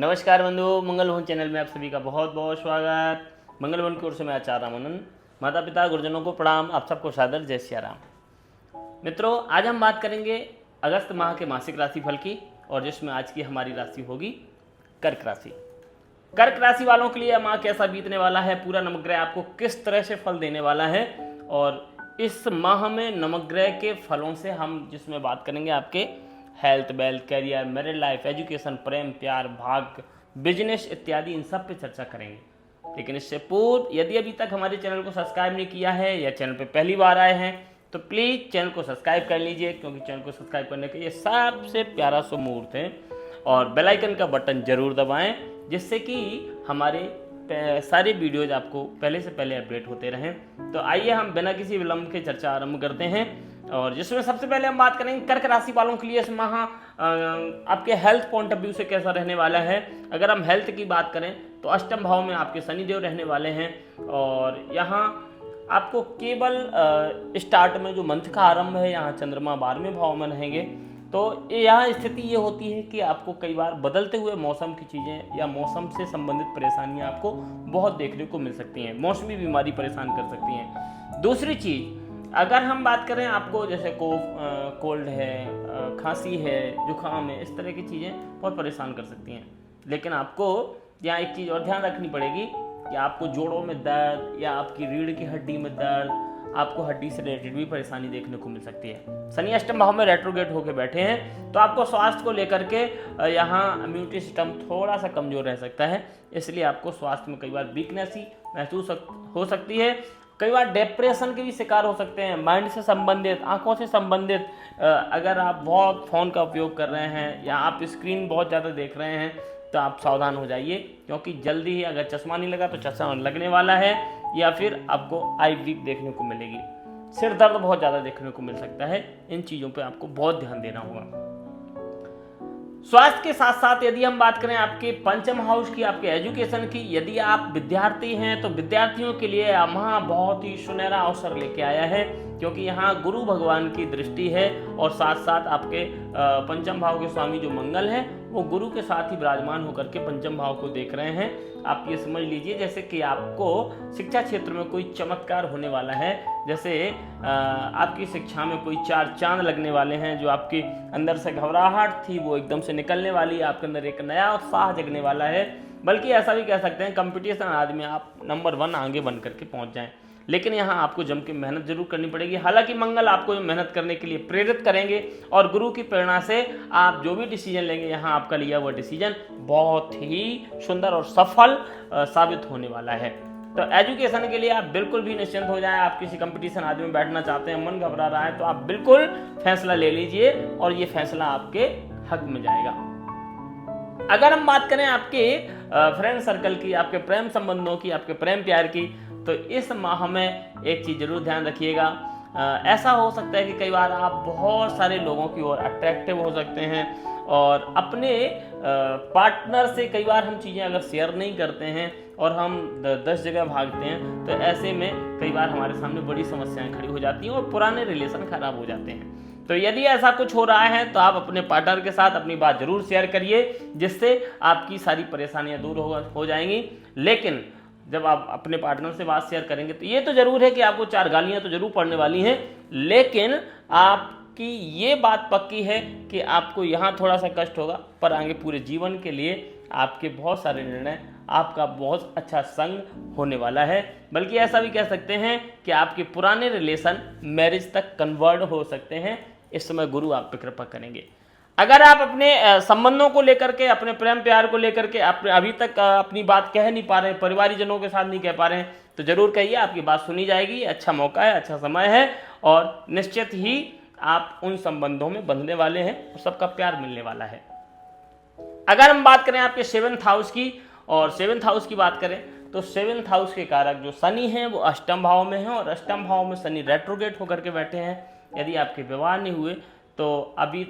नमस्कार बंधु, मंगल भवन चैनल में आप सभी का बहुत बहुत स्वागत। मंगल भवन की ओर से मैं आचार्य रामानंद, माता पिता गुरुजनों को प्रणाम, आप सबको सादर जय सिया राम। मित्रों, आज हम बात करेंगे अगस्त माह के मासिक राशिफल की, और जिसमें आज की हमारी राशि होगी कर्क राशि। कर्क राशि वालों के लिए यह माह कैसा बीतने वाला है, पूरा नवग्रह आपको किस तरह से फल देने वाला है, और इस माह में नवग्रह के फलों से हम जिसमें बात करेंगे आपके health, wealth, career, married life, education, प्रेम, प्यार, भाग्य, बिजनेस इत्यादि इन सब पे चर्चा करेंगे। लेकिन इससे पूर्व यदि अभी तक हमारे चैनल को सब्सक्राइब नहीं किया है या चैनल पे पहली बार आए हैं तो प्लीज़ चैनल को सब्सक्राइब कर लीजिए, क्योंकि चैनल को सब्सक्राइब करने के ये सबसे प्यारा सा मुहूर्त है। और बेल आइकन का बटन जरूर दबाएं, जिससे कि हमारे सारे वीडियोज आपको पहले से पहले अपडेट होते रहें। तो आइए हम बिना किसी विलंब के चर्चा आरंभ करते हैं, और जिसमें सबसे पहले हम बात करेंगे कर्क राशि वालों के लिए इस माह आपके हेल्थ पॉइंट ऑफ व्यू से कैसा रहने वाला है। अगर हम हेल्थ की बात करें तो अष्टम भाव में आपके शनिदेव रहने वाले हैं, और यहाँ आपको केवल स्टार्ट में जो मंथ का आरंभ है यहाँ चंद्रमा 12वें भाव में रहेंगे। तो यहाँ स्थिति ये होती है कि आपको कई बार बदलते हुए मौसम की चीज़ें या मौसम से संबंधित परेशानियाँ आपको बहुत देखने को मिल सकती हैं, मौसमी बीमारी परेशान कर सकती हैं। दूसरी चीज़, अगर हम बात करें आपको जैसे कोल्ड है, खांसी है, जुकाम है, इस तरह की चीज़ें बहुत परेशान कर सकती हैं। लेकिन आपको यहाँ एक चीज़ और ध्यान रखनी पड़ेगी कि आपको जोड़ों में दर्द या आपकी रीढ़ की हड्डी में दर्द, आपको हड्डी से रिलेटेड भी परेशानी देखने को मिल सकती है। शनि अष्टम भाव में रेट्रोगेट होकर बैठे हैं, तो आपको स्वास्थ्य को लेकर के यहाँ इम्यूनिटी सिस्टम थोड़ा सा कमज़ोर रह सकता है, इसलिए आपको स्वास्थ्य में कई बार वीकनेस ही महसूस हो सकती है। कई बार डिप्रेशन के भी शिकार हो सकते हैं, माइंड से संबंधित, आंखों से संबंधित। अगर आप बहुत फ़ोन का उपयोग कर रहे हैं या आप स्क्रीन बहुत ज़्यादा देख रहे हैं तो आप सावधान हो जाइए, क्योंकि जल्दी ही अगर चश्मा नहीं लगा तो चश्मा लगने वाला है, या फिर आपको आई वीक देखने को मिलेगी। सिर दर्द बहुत ज़्यादा देखने को मिल सकता है। इन चीज़ों पे आपको बहुत ध्यान देना होगा। स्वास्थ्य के साथ साथ यदि हम बात करें आपके पंचम हाउस की, आपके एजुकेशन की, यदि आप विद्यार्थी हैं तो विद्यार्थियों के लिए यहाँ बहुत ही सुनहरा अवसर लेके आया है, क्योंकि यहाँ गुरु भगवान की दृष्टि है, और साथ साथ आपके पंचम भाव के स्वामी जो मंगल हैं वो गुरु के साथ ही विराजमान होकर के पंचम भाव को देख रहे हैं। आप ये समझ लीजिए जैसे कि आपको शिक्षा क्षेत्र में कोई चमत्कार होने वाला है, जैसे आपकी शिक्षा में कोई 4 चांद लगने वाले हैं। जो आपके अंदर से घबराहट थी वो एकदम से निकलने वाली है, आपके अंदर एक नया उत्साह जगने वाला है। बल्कि ऐसा भी कह सकते हैं कंपटीशन आज में आप नंबर 1 आगे बन करके पहुंच जाएं। लेकिन यहाँ आपको जम के मेहनत जरूर करनी पड़ेगी। हालांकि मंगल आपको मेहनत करने के लिए प्रेरित करेंगे, और गुरु की प्रेरणा से आप जो भी डिसीजन लेंगे यहाँ आपका लिया हुआ डिसीजन बहुत ही सुंदर और सफल साबित होने वाला है। तो एजुकेशन के लिए आप बिल्कुल भी निश्चिंत हो जाएं। आप किसी कंपटीशन आदि में बैठना चाहते हैं, मन घबरा रहा है, तो आप बिल्कुल फैसला ले लीजिए, और ये फैसला आपके हक में जाएगा। अगर हम बात करें आपके फ्रेंड सर्कल की, आपके प्रेम संबंधों की, आपके प्रेम प्यार की, तो इस माह में एक चीज़ जरूर ध्यान रखिएगा। ऐसा हो सकता है कि कई बार आप बहुत सारे लोगों की ओर अट्रैक्टिव हो सकते हैं, और अपने पार्टनर से कई बार हम चीज़ें अगर शेयर नहीं करते हैं और हम 10 जगह भागते हैं, तो ऐसे में कई बार हमारे सामने बड़ी समस्याएं खड़ी हो जाती हैं और पुराने रिलेशन खराब हो जाते हैं। तो यदि ऐसा कुछ हो रहा है तो आप अपने पार्टनर के साथ अपनी बात जरूर शेयर करिए, जिससे आपकी सारी परेशानियां दूर हो जाएंगी। लेकिन जब आप अपने पार्टनर से बात शेयर करेंगे तो ये तो जरूर है कि आपको 4 गालियां तो जरूर पड़ने वाली हैं, लेकिन आपकी ये बात पक्की है कि आपको यहाँ थोड़ा सा कष्ट होगा, पर आगे पूरे जीवन के लिए आपके बहुत सारे निर्णय, आपका बहुत अच्छा संग होने वाला है। बल्कि ऐसा भी कह सकते हैं कि आपके पुराने रिलेशन मैरिज तक कन्वर्ट हो सकते हैं। इस समय गुरु आप पे कृपा करेंगे। अगर आप अपने संबंधों को लेकर के, अपने प्रेम प्यार को लेकर के आप अभी तक अपनी बात कह नहीं पा रहे हैं, परिवारजनों के साथ नहीं कह पा रहे हैं, तो जरूर कहिए, आपकी बात सुनी जाएगी। अच्छा मौका है, अच्छा समय है, और निश्चित ही आप उन संबंधों में बंधने वाले हैं और सबका प्यार मिलने वाला है। अगर हम बात करें आपके 7th हाउस की, और 7th हाउस की बात करें तो 7th हाउस के कारक जो शनि हैं वो अष्टम भाव में हैं, और अष्टम भाव में शनि रेट्रोगेट होकर के बैठे हैं। यदि आपके विवाह नहीं हुए तो अभी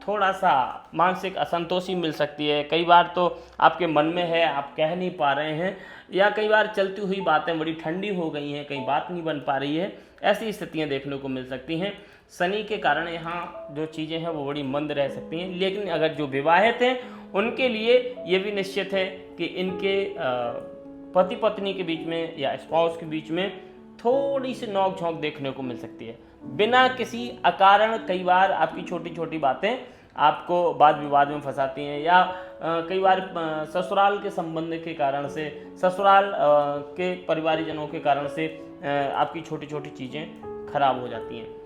थोड़ा सा मानसिक असंतोषी मिल सकती है। कई बार तो आपके मन में है, आप कह नहीं पा रहे हैं, या कई बार चलती हुई बातें बड़ी ठंडी हो गई हैं, कई बात नहीं बन पा रही है, ऐसी स्थितियां देखने को मिल सकती हैं। शनि के कारण यहाँ जो चीज़ें हैं वो बड़ी मंद रह सकती हैं। लेकिन अगर जो विवाहित हैं उनके लिए ये भी निश्चित है कि इनके पति पत्नी के बीच में या स्पाउस के बीच में थोड़ी सी नोक झोंक देखने को मिल सकती है, बिना किसी अकारण। कई बार आपकी छोटी छोटी बातें आपको वाद विवाद में फंसाती हैं, या कई बार ससुराल के संबंध के कारण से, ससुराल के परिवारजनों के कारण से आपकी छोटी छोटी चीज़ें खराब हो जाती हैं।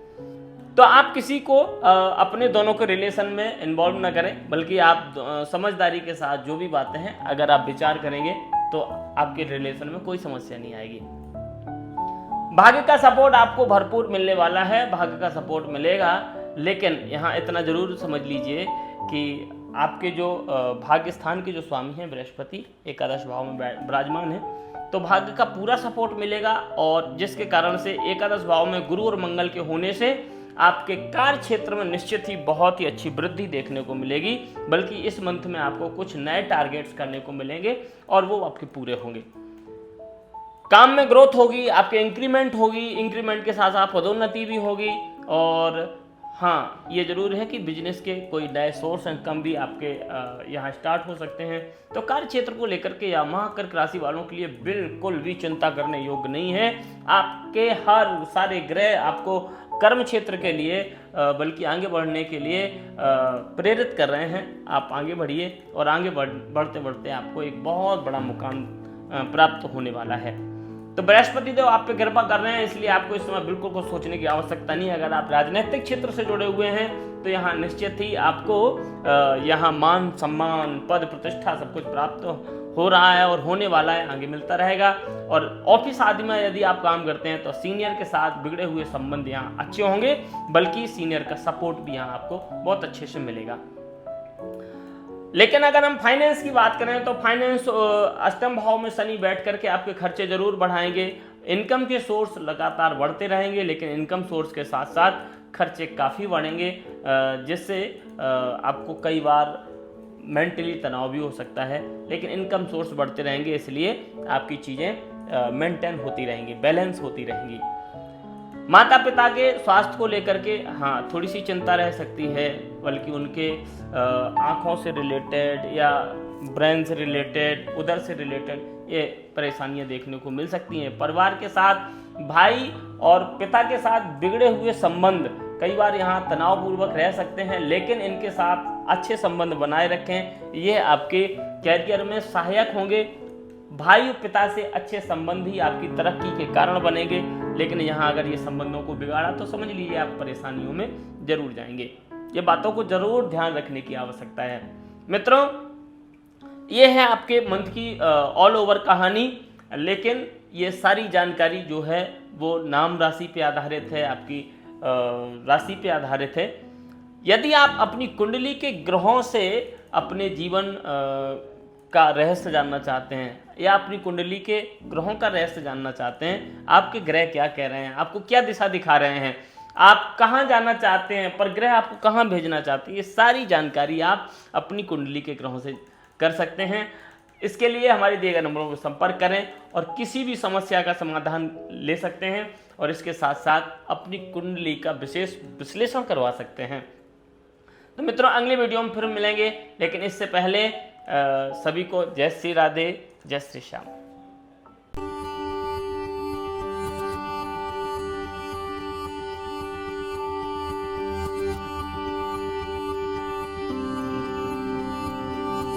तो आप किसी को अपने दोनों के रिलेशन में इन्वॉल्व ना करें, बल्कि आप समझदारी के साथ जो भी बातें हैं अगर आप विचार करेंगे तो आपके रिलेशन में कोई समस्या नहीं आएगी। भाग्य का सपोर्ट आपको भरपूर मिलने वाला है, भाग्य का सपोर्ट मिलेगा। लेकिन यहाँ इतना जरूर समझ लीजिए कि आपके जो भाग्य स्थान के जो स्वामी हैं बृहस्पति एकादश भाव में विराजमान है, तो भाग्य का पूरा सपोर्ट मिलेगा। और जिसके कारण से एकादश भाव में गुरु और मंगल के होने से आपके कार्य क्षेत्र में निश्चित ही बहुत ही अच्छी वृद्धि देखने को मिलेगी। बल्कि इस मंथ में आपको कुछ नए टारगेट्स करने को मिलेंगे और वो आपके पूरे होंगे। काम में ग्रोथ होगी, आपके इंक्रीमेंट होगी, इंक्रीमेंट के साथ साथ पदोन्नति भी होगी। और हाँ, ये जरूर है कि बिजनेस के कोई नए सोर्स इनकम भी आपके यहाँ स्टार्ट हो सकते हैं। तो कार्य क्षेत्र को लेकर के या महाकर्क राशि वालों के लिए बिल्कुल भी चिंता करने योग्य नहीं है। आपके हर सारे ग्रह आपको कर्म क्षेत्र के लिए बल्कि आगे बढ़ने के लिए प्रेरित कर रहे हैं। आप आगे बढ़िए और आगे बढ़ते बढ़ते आपको एक बहुत बड़ा मुकाम प्राप्त होने वाला है। तो बृहस्पति देव आप पे कृपा कर रहे हैं, इसलिए आपको इस समय बिल्कुल कुछ सोचने की आवश्यकता नहीं है। अगर आप राजनीतिक क्षेत्र से जुड़े हुए हैं तो यहाँ निश्चित ही आपको यहाँ मान सम्मान पद प्रतिष्ठा सब कुछ प्राप्त हो रहा है और होने वाला है, आगे मिलता रहेगा। और ऑफिस आदि में यदि आप काम करते हैं तो सीनियर के साथ बिगड़े हुए संबंध यहाँ अच्छे होंगे, बल्कि सीनियर का सपोर्ट भी यहाँ आपको बहुत अच्छे से मिलेगा। लेकिन अगर हम फाइनेंस की बात करें तो फाइनेंस अष्टम भाव में शनि बैठ करके आपके खर्चे जरूर बढ़ाएंगे। इनकम के सोर्स लगातार बढ़ते रहेंगे, लेकिन इनकम सोर्स के साथ साथ खर्चे काफ़ी बढ़ेंगे, जिससे आपको कई बार मेंटली तनाव भी हो सकता है। लेकिन इनकम सोर्स बढ़ते रहेंगे, इसलिए आपकी चीज़ें मेंटेन होती रहेंगी, बैलेंस होती रहेंगी। माता पिता के स्वास्थ्य को लेकर के हाँ थोड़ी सी चिंता रह सकती है, बल्कि उनके आँखों से रिलेटेड या ब्रेन से रिलेटेड, उधर से रिलेटेड ये परेशानियां देखने को मिल सकती हैं। परिवार के साथ, भाई और पिता के साथ बिगड़े हुए संबंध कई बार यहाँ तनावपूर्वक रह सकते हैं, लेकिन इनके साथ अच्छे संबंध बनाए रखें, ये आपके कैरियर में सहायक होंगे। भाई और पिता से अच्छे संबंध ही आपकी तरक्की के कारण बनेंगे। लेकिन यहाँ अगर ये संबंधों को बिगाड़ा तो समझ लीजिए आप परेशानियों में जरूर जाएंगे। ये बातों को जरूर ध्यान रखने की आवश्यकता है। मित्रों, ये है आपके मंथ की ऑल ओवर कहानी। लेकिन ये सारी जानकारी जो है वो नाम राशि पे आधारित है, आपकी राशि पे आधारित है। यदि आप अपनी कुंडली के ग्रहों से अपने जीवन का रहस्य जानना चाहते हैं या अपनी कुंडली के ग्रहों का रहस्य जानना चाहते हैं, आपके ग्रह क्या कह रहे हैं, आपको क्या दिशा दिखा रहे हैं, आप कहाँ जाना चाहते हैं, पर ग्रह आपको कहाँ भेजना चाहते हैं, ये सारी जानकारी आप अपनी कुंडली के ग्रहों से कर सकते हैं। इसके लिए हमारे दिए गए नंबरों को संपर्क करें और किसी भी समस्या का समाधान ले सकते हैं और इसके साथ साथ अपनी कुंडली का विशेष विश्लेषण करवा सकते हैं। तो मित्रों, अगले वीडियो में फिर मिलेंगे, लेकिन इससे पहले सभी को जय श्री राधे, जय श्री श्याम।